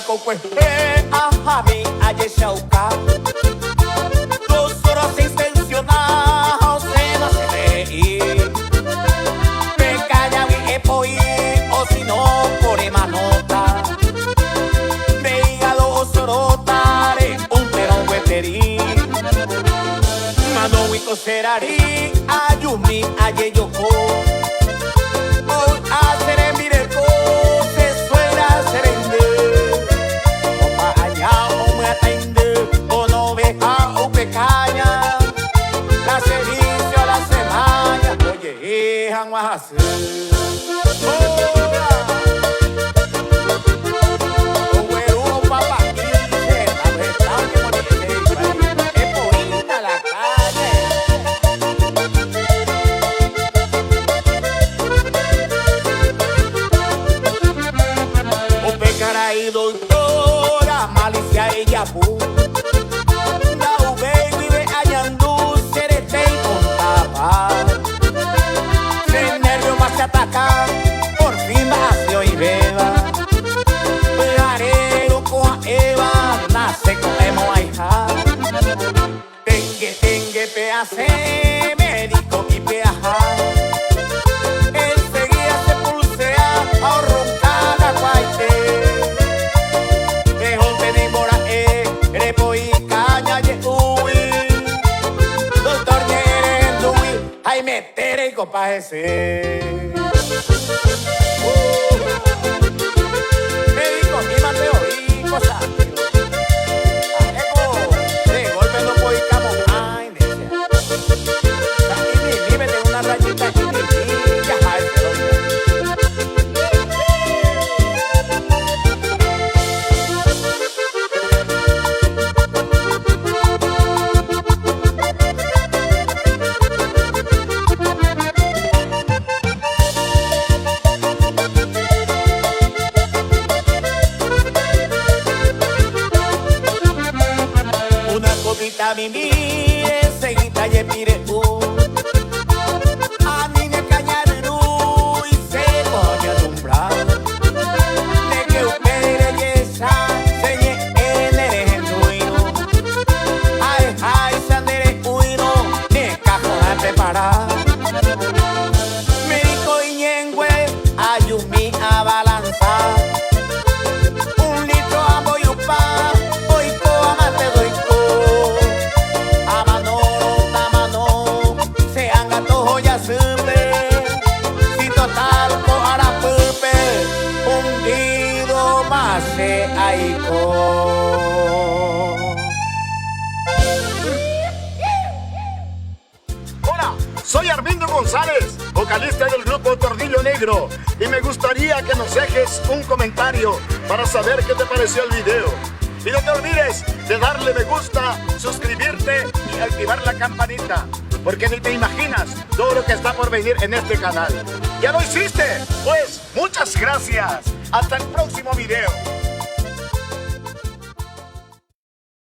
kokwe ahami ayeshauka dos horas extensionados se no se ve me calla mi epoi o si no por emanota me hígado sorotare un perón hueteri mano wiko serari ayumi ayeyoko y doctora malicia ella pu na ube vive añandu serete y contaba se nervio más se ataca por fin nació y beba pejarero con Eva nace con emo aija tengue peace médico y peaja enseguida se pulsea a roncar a guaite meter y compadecer. Médico, y Mateo, y cosas. De golpe no puedo ir como ay, y me tengo una rayita y me ya ay, mi mire, seguita y mire a mí me cañaru y se coña alumbrar de que usted belleza señe el erenduino ay sandere uino de cajona preparar médico y ñengüe ayumi a balanzar un litro a boyupa boico a mate doico si total ko arapupe hundido más se aiko. Hola, soy Armindo González, vocalista del grupo Tornillo Negro, y me gustaría que nos dejes un comentario para saber qué te pareció el video. Y no te olvides de darle me gusta, suscribirte y activar la campanita, porque ni te imaginas todo lo que está por venir en este canal. ¿Ya lo hiciste? Pues muchas gracias. Hasta el próximo video.